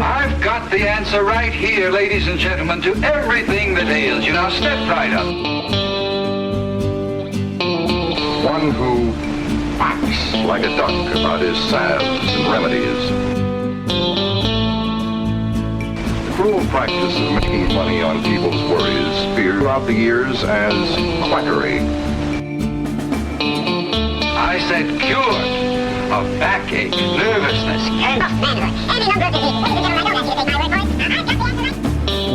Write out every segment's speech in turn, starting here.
I've got the answer right here, ladies and gentlemen, to everything that ails you. Now step right up. One who quacks like a duck about his salves and remedies. The cruel practice of making money on people's worries feared throughout the years as quackery. I said cured of backache, nervousness,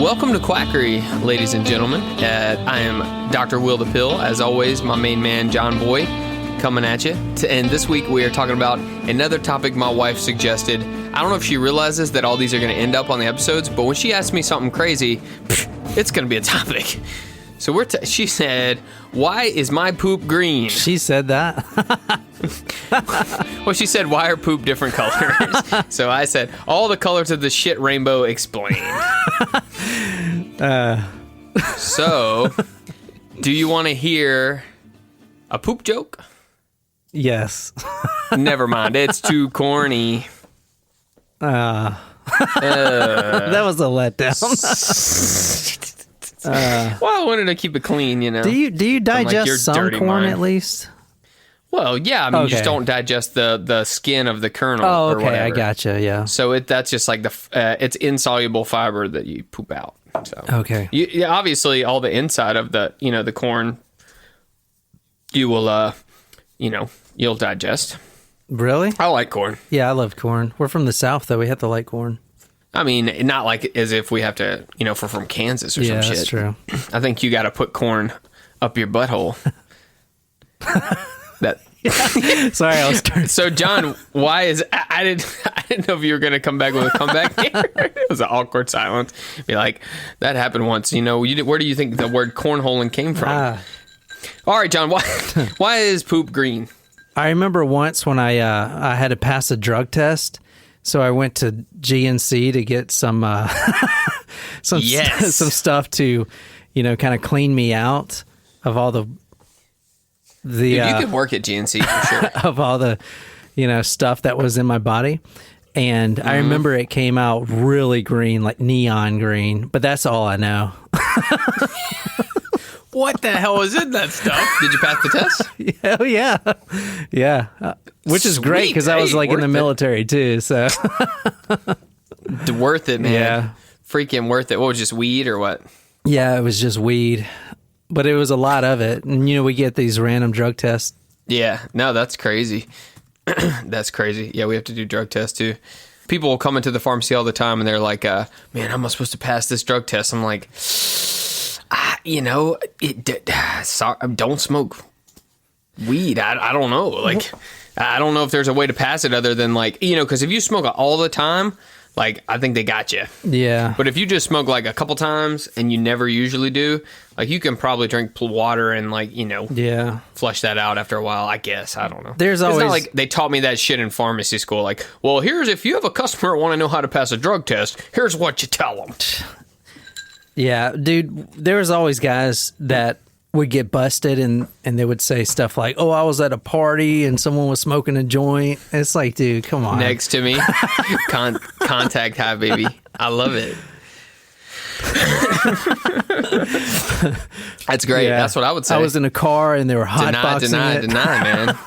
Welcome to Quackery, ladies and gentlemen. I am Dr. Will the Pill. As always, my main man, John Boy, coming at you. And this week we are talking about another topic my wife suggested. I don't know if she realizes that all these are going to end up on the episodes, but when she asked me something crazy, it's going to be a topic. So she said, why is my poop green? She said that? Well, she said, why are poop different colors? So I said, all the colors of the shit rainbow explained. So, do you want to hear a poop joke? Yes. Never mind, it's too corny. That was a letdown. Well, I wanted to keep it clean, you know. Do you digest some corn mind. at least? Well, yeah, I mean, you just Okay. don't digest the skin of the kernel Oh, or okay, whatever. I gotcha, yeah. So that's just like it's insoluble fiber that you poop out. So Okay. yeah, obviously all the inside of the the corn, you will you'll digest. Really? I like corn. Yeah, I love corn. We're from the South, though. We have to like corn. I mean, not like as if we have to, if we're from Kansas or Yeah, some shit. that's true. I think you got to put corn up your butthole. That. Sorry, I was turning. So, John, why is I didn't know if you were going to come back with a comeback here. It was an awkward silence. Be like, that happened once. Where do you think the word cornholing came from? All right, John, why is poop green? I remember once when I had to pass a drug test, so I went to GNC to get some some stuff to, kind of clean me out of all the Dude, you could work at GNC for sure. of all the, stuff that was in my body. And I remember it came out really green, like neon green, but that's all I know. What the hell was in that stuff? Did you pass the test? Oh, yeah. Yeah. Which is great because I was like in the military too. So Worth it, man. Yeah. Freaking worth it. What was it, just weed or what? yeah, it was just weed, but it was a lot of it. And, we get these random drug tests. Yeah. No, that's crazy. That's crazy. Yeah, we have to do drug tests too. People will come into the pharmacy all the time and they're like, man, how am I supposed to pass this drug test? I'm like, sorry, don't smoke weed. I don't know. Like, I don't know if there's a way to pass it other than like, because if you smoke it all the time, like, I think they got you. Yeah. But if you just smoke like a couple times and you never usually do, like, you can probably drink water and like, Yeah. flush that out after a while, I guess. I don't know. There's It's always not like they taught me that shit in pharmacy school. Like, well, if you have a customer want to know how to pass a drug test, here's what you tell them. Yeah, dude, there was always guys that would get busted and they would say stuff like, oh, I was at a party and someone was smoking a joint. It's like, dude, come on. Next to me, contact high, baby. I love it. That's great. Yeah. That's what I would say. I was in a car and they were hotboxing it. Deny, man.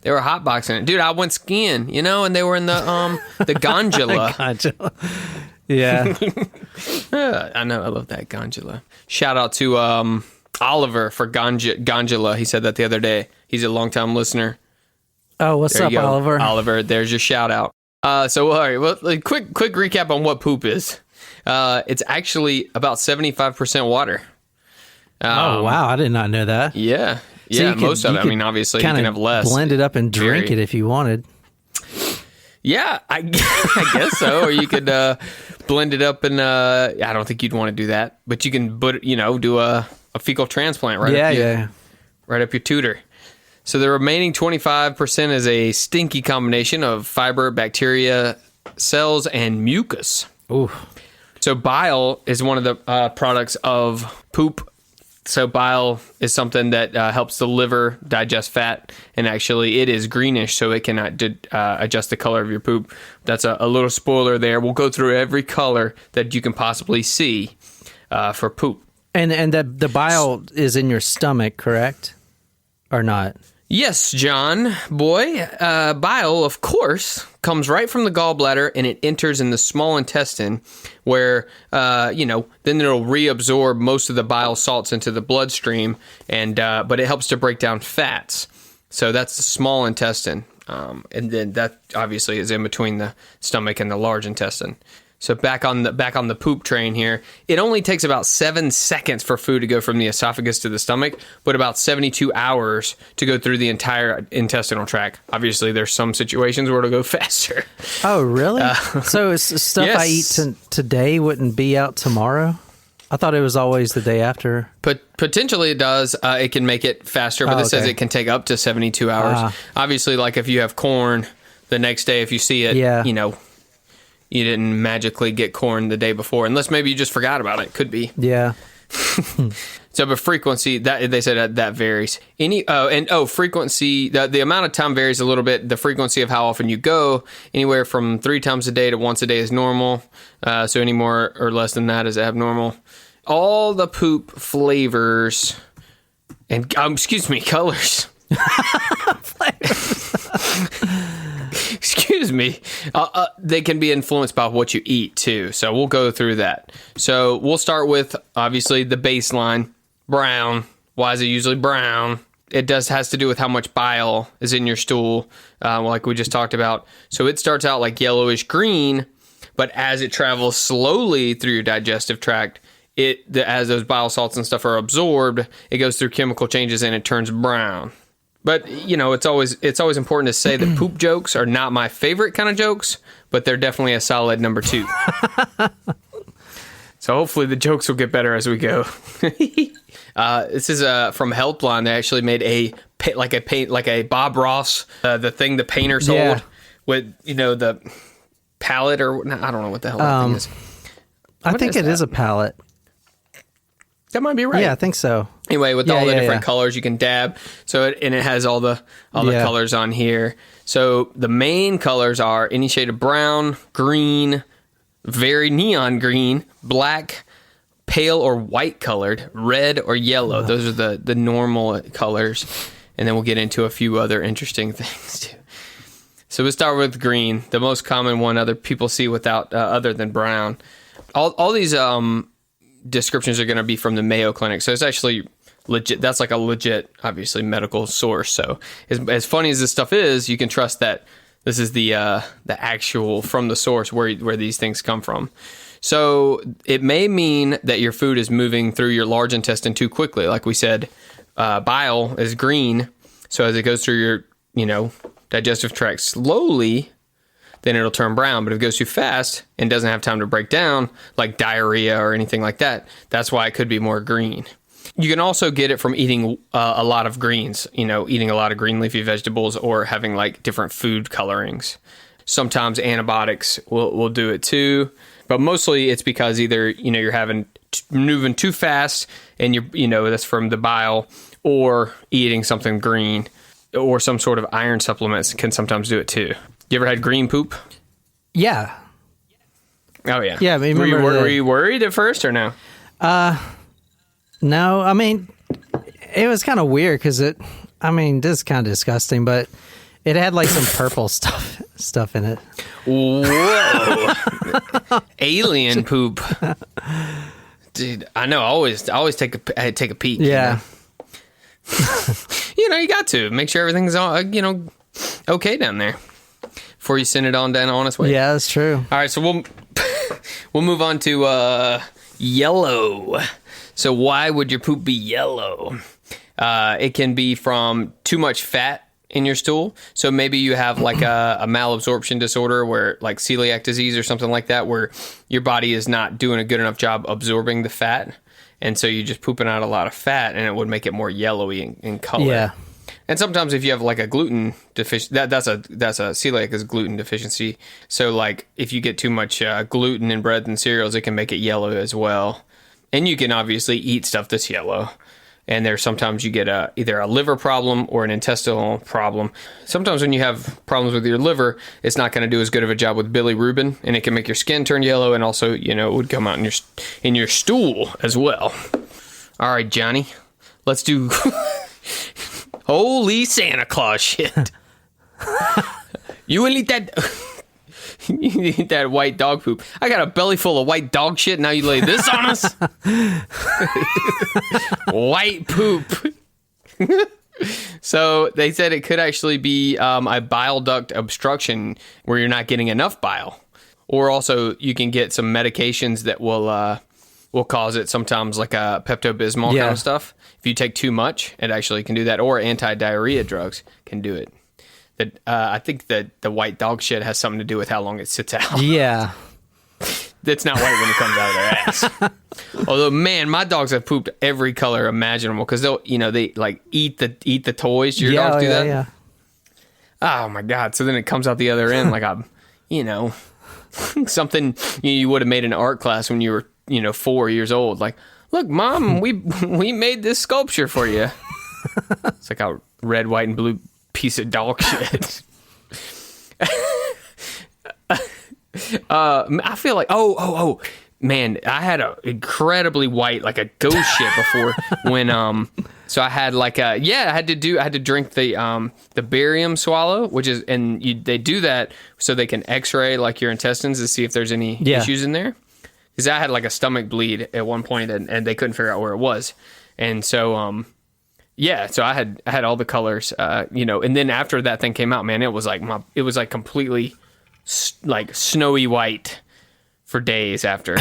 They were hotboxing it. Dude, I went skiing, and they were in the gondola. Gotcha. Yeah. I know. I love that gondola. Shout out to Oliver for gondola. He said that the other day. He's a longtime listener. Oh, what's There up, you go. Oliver? Oliver, there's your shout out. So, all right, well, like, quick recap on what poop is. It's actually about 75% water. Oh, wow. I did not know that. Yeah. So Yeah, you could- most of you it. I could mean, obviously, you kinda can have less. blend it up and drink Very- it if you wanted. Yeah, I guess so. Or you could blend it up and I don't think you'd want to do that. But you can do a fecal transplant right up your tutor. So the remaining 25% is a stinky combination of fiber, bacteria, cells, and mucus. Ooh. So bile is one of the products of poop So bile is something that helps the liver digest fat, and actually it is greenish, so it can adjust the color of your poop. That's a little spoiler there. We'll go through every color that you can possibly see for poop. And the bile is in your stomach, correct? Or not? Yes, John, boy. Bile, of course, comes right from the gallbladder, and it enters in the small intestine where, then it'll reabsorb most of the bile salts into the bloodstream, but it helps to break down fats. So that's the small intestine. And then that obviously is in between the stomach and the large intestine. So back on the poop train here, it only takes about 7 seconds for food to go from the esophagus to the stomach, but about 72 hours to go through the entire intestinal tract. Obviously, there's some situations where it'll go faster. Oh, really? So stuff yes. I eat today wouldn't be out tomorrow? I thought it was always the day after. Potentially it does. It can make it faster, but this says it can take up to 72 hours. Obviously, like if you have corn, the next day if you see it, you didn't magically get corn the day before, unless maybe you just forgot about it. Could be. Yeah. So, but frequency, that they said that varies. Frequency, the amount of time varies a little bit. The frequency of how often you go, anywhere from 3 times a day to once a day is normal. So any more or less than that is abnormal. All the poop flavors and, colors. Excuse me. They can be influenced by what you eat too. So we'll go through that. So we'll start with obviously the baseline, brown. Why is it usually brown? It has to do with how much bile is in your stool, like we just talked about. So it starts out like yellowish green, but as it travels slowly through your digestive tract, as those bile salts and stuff are absorbed, it goes through chemical changes and it turns brown. But, it's always important to say that poop jokes are not my favorite kind of jokes, but they're definitely a solid number 2. So hopefully the jokes will get better as we go. This is from Helpline. They actually made a Bob Ross, the thing the painters hold with, the palette or I don't know what the hell that thing is. I think it is a palette. That might be right. Yeah, I think so. Anyway, with all the different colors you can dab. So it has all the colors on here. So the main colors are any shade of brown, green, very neon green, black, pale or white colored, red or yellow. Those are the normal colors. And then we'll get into a few other interesting things too. So we'll start with green, the most common one other people see without other than brown. All these descriptions are going to be from the Mayo Clinic, so it's actually legit. That's like a legit, obviously, medical source. So as funny as this stuff is, you can trust that this is the actual from the source where these things come from. So it may mean that your food is moving through your large intestine too quickly. Like we said, bile is green, so as it goes through your digestive tract slowly, then it'll turn brown. But if it goes too fast and doesn't have time to break down, like diarrhea or anything like that, that's why it could be more green. You can also get it from eating a lot of greens, eating a lot of green leafy vegetables or having like different food colorings. Sometimes antibiotics will do it too, but mostly it's because either, you're moving too fast and that's from the bile, or eating something green, or some sort of iron supplements can sometimes do it too. You ever had green poop? Yeah. Oh, yeah. Yeah, but were you worried at first or no? No, I mean, it was kind of weird because this is kind of disgusting, but it had like some purple stuff in it. Whoa. Alien poop. Dude, I know. I always take a peek. Yeah. You got to make sure everything's all, okay down there before you send it on its way. Yeah, that's true. All right, so we'll move on to yellow. So why would your poop be yellow? It can be from too much fat in your stool. So maybe you have like a malabsorption disorder, where like celiac disease or something like that, where your body is not doing a good enough job absorbing the fat. And so you're just pooping out a lot of fat, and it would make it more yellowy in color. Yeah. And sometimes if you have like a gluten deficiency, that's a celiac is gluten deficiency. So like if you get too much gluten in bread and cereals, it can make it yellow as well. And you can obviously eat stuff that's yellow. And there's sometimes you get either a liver problem or an intestinal problem. Sometimes when you have problems with your liver, it's not going to do as good of a job with bilirubin, and it can make your skin turn yellow, and also, it would come out in your stool as well. All right, Johnny, let's do holy Santa Claus shit. You will eat that. You eat that white dog poop. I got a belly full of white dog shit. Now you lay this on us. White poop. So they said it could actually be a bile duct obstruction where you're not getting enough bile. Or also you can get some medications that will cause it sometimes, like a Pepto-Bismol kind of stuff. If you take too much, it actually can do that. Or anti-diarrhea drugs can do it. I think that the white dog shit has something to do with how long it sits out. Yeah. That's not white when it comes out of their ass. Although, man, my dogs have pooped every color imaginable because they like eat the toys. Do your dogs do that? Yeah. Oh my God. So then it comes out the other end like something you would have made in art class when you were, 4 years old. Like, look, Mom, we made this sculpture for you. It's like a red, white, and blue piece of dog shit. I feel like man, I had a incredibly white, like a ghost shit before when so I had I had to drink the barium swallow, which is, and they do that so they can x-ray like your intestines to see if there's any issues in there, because I had like a stomach bleed at one point and they couldn't figure out where it was, and so so I had all the colors, and then after that thing came out, man, it was like completely like snowy white for days after.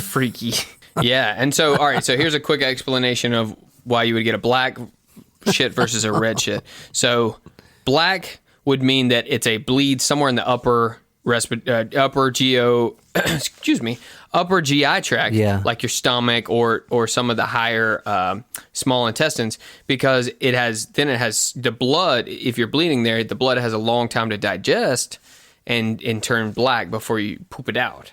Freaky. Yeah. And so, all right, so here's a quick explanation of why you would get a black shit versus a red shit. So black would mean that it's a bleed somewhere in the upper upper GI tract, like your stomach or some of the higher small intestines, because it has the blood. If you're bleeding there, the blood has a long time to digest and turn black before you poop it out.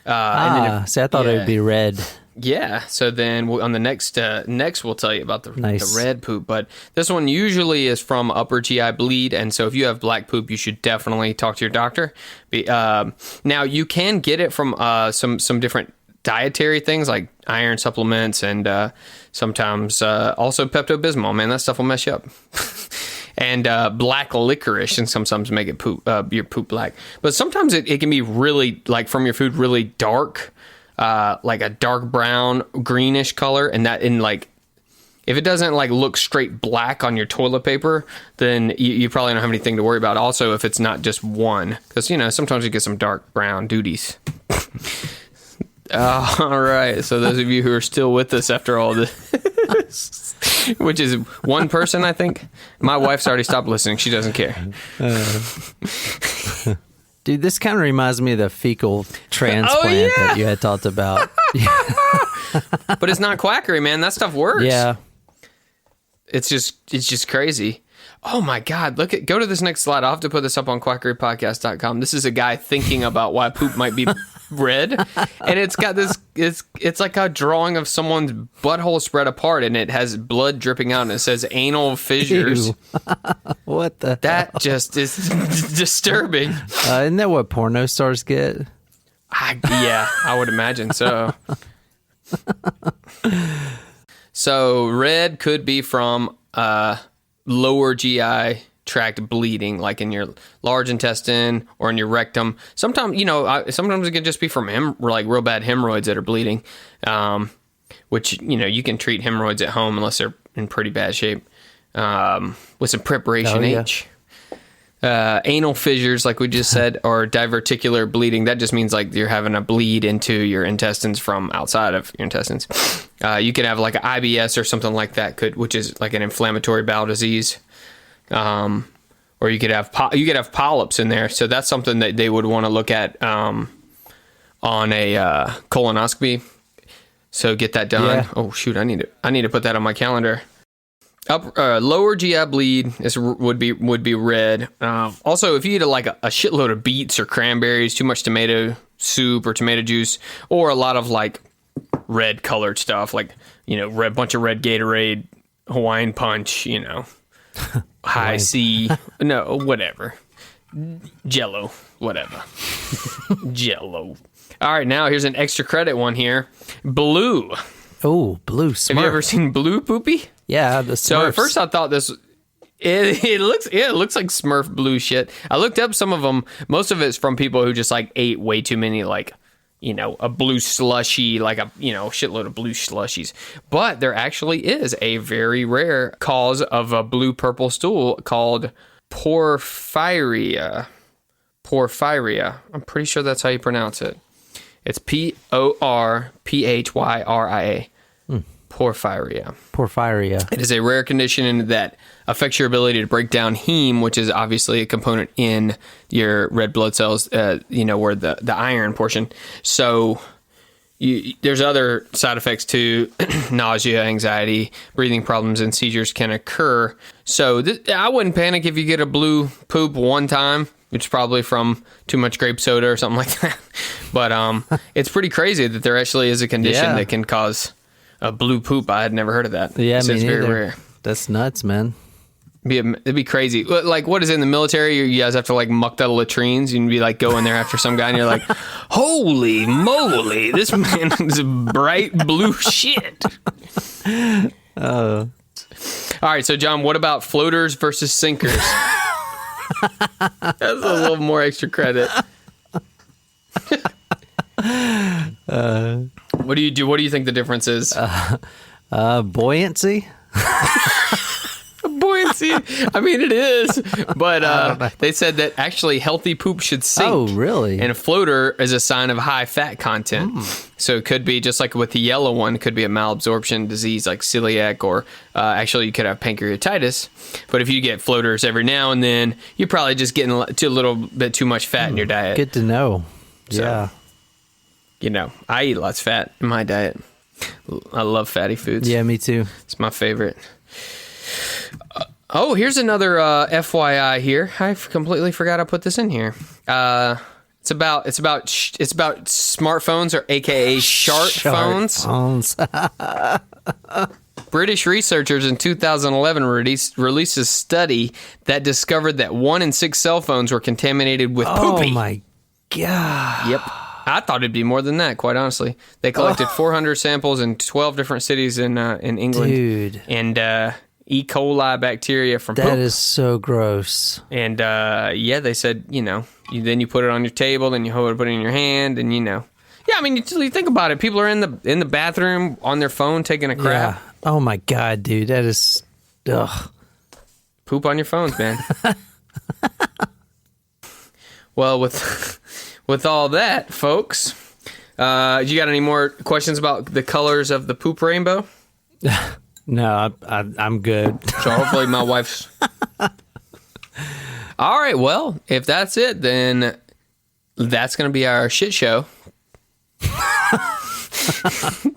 I thought it would be red. Yeah. So then on the next we'll tell you about the red poop. But this one usually is from upper GI bleed. And so if you have black poop, you should definitely talk to your doctor. Now, you can get it from some different dietary things like iron supplements and sometimes also Pepto-Bismol. Man, that stuff will mess you up. And black licorice, and sometimes make it your poop black. But sometimes it can be really, like, from your food, really dark, like a dark brown, greenish color. And if it doesn't like look straight black on your toilet paper, then you probably don't have anything to worry about. Also, if it's not just one, because sometimes you get some dark brown duties. All right. So those of you who are still with us after all this, which is one person, I think. My wife's already stopped listening. She doesn't care. Dude, this kind of reminds me of the fecal transplant that you had talked about. But it's not quackery, man. That stuff works. Yeah. It's just crazy. Oh my God. Go to this next slide. I'll have to put this up on quackerypodcast.com. This is a guy thinking about why poop might be red. And it's got this, it's like a drawing of someone's butthole spread apart, and it has blood dripping out, and it says anal fissures. Ew. What the That hell? just is disturbing. Isn't that what porno stars get? I would imagine so. So red could be from lower GI tract bleeding, like in your large intestine or in your rectum. Sometimes, sometimes it could just be from real bad hemorrhoids that are bleeding, which, you can treat hemorrhoids at home unless they're in pretty bad shape, with some preparation H. Anal fissures, like we just said, or diverticular bleeding. That just means like you're having a bleed into your intestines from outside of your intestines. You could have like an IBS or something like that, which is like an inflammatory bowel disease. Or you could have polyps in there. So that's something that they would want to look at on a colonoscopy. So get that done. Yeah. Oh shoot, I need to put that on my calendar. Lower GI bleed would be red. Also, if you eat a shitload of beets or cranberries, too much tomato soup or tomato juice, or a lot of like red colored stuff, like, bunch of red Gatorade, Hawaiian Punch, High C, no, whatever. Jello, whatever. Jello. All right, now here's an extra credit one here. Blue. Oh, blue Smurf. Have you ever seen blue poopy? Yeah, the Smurfs. So at first I thought this... It looks like Smurf blue shit. I looked up some of them. Most of it's from people who just like ate way too many, like, a blue slushy, like a, shitload of blue slushies. But there actually is a very rare cause of a blue-purple stool called porphyria. Porphyria. I'm pretty sure that's how you pronounce it. It's Porphyria. Porphyria. Porphyria. It is a rare condition that affects your ability to break down heme, which is obviously a component in your red blood cells, where the iron portion. So there's other side effects too. Nausea, anxiety, breathing problems, and seizures can occur. So I wouldn't panic if you get a blue poop one time. It's probably from too much grape soda or something like that. But it's pretty crazy that there actually is a condition that can cause a blue poop. I had never heard of that. Yeah, so it's very rare. That's nuts, man. It'd be crazy. Like, what is it in the military? You guys have to like muck the latrines. You'd be like going there after some guy, and you're like, "Holy moly, this man is bright blue shit." All right, so John, what about floaters versus sinkers? That's a little more extra credit. What do you do? What do you think the difference is? Buoyancy. Buoyancy. I mean, it is, but they said that actually healthy poop should sink. Oh, really? And a floater is a sign of high fat content. So it could be just like with the yellow one, it could be a malabsorption disease like celiac, or actually you could have pancreatitis. But if you get floaters every now and then, you're probably just getting a little bit too much fat in your diet. Good to know. So, yeah. I eat lots of fat in my diet. I love fatty foods. Yeah, me too. It's my favorite. Here's another FYI here. I completely forgot I put this in here. It's about smartphones, or AKA shark phones. British researchers in 2011 released a study that discovered that 1 in 6 cell phones were contaminated with poopy. Oh my god. Yep. I thought it'd be more than that, quite honestly. They collected 400 samples in 12 different cities in England. Dude. And E. coli bacteria from poop. That is so gross. And they said, then you put it on your table, then you put it in your hand, and Yeah, I mean, you think about it. People are in the bathroom on their phone taking a crap. Yeah. Oh my god, dude. That is... Ugh. Poop on your phones, man. Well, with all that, folks, you got any more questions about the colors of the poop rainbow? No, I'm good. So hopefully my wife's... All right, well, if that's it, then that's going to be our shit show.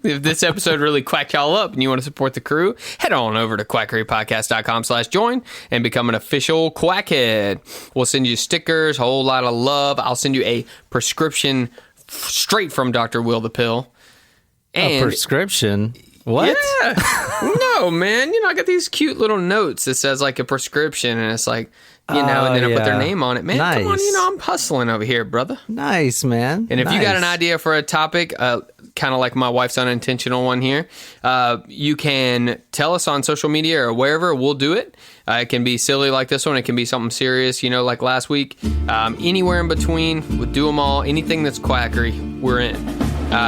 If this episode really quacked y'all up and you want to support the crew, head on over to quackerypodcast.com/join and become an official quackhead. We'll send you stickers, a whole lot of love. I'll send you a prescription straight from Dr. Will the Pill. And a prescription? What? Yeah. No, man. I got these cute little notes that says like a prescription, and it's like, and then I put their name on it. Man, nice. Come on, I'm hustling over here, brother. Nice, man. And if you got an idea for a topic, kind of like my wife's unintentional one here, you can tell us on social media or wherever. We'll do it. It can be silly like this one. It can be something serious, like last week. Anywhere in between, we'll do them all. Anything that's quackery, we're in.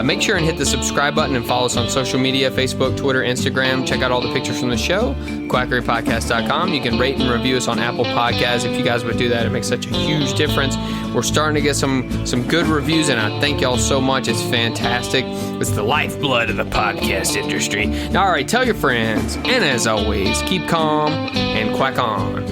Make sure and hit the subscribe button and follow us on social media, Facebook, Twitter, Instagram. Check out all the pictures from the show, quackerypodcast.com. You can rate and review us on Apple Podcasts. If you guys would do that, it makes such a huge difference. We're starting to get some good reviews, and I thank y'all so much. It's fantastic. It's the lifeblood of the podcast industry. All right, tell your friends. And as always, keep calm and quack on.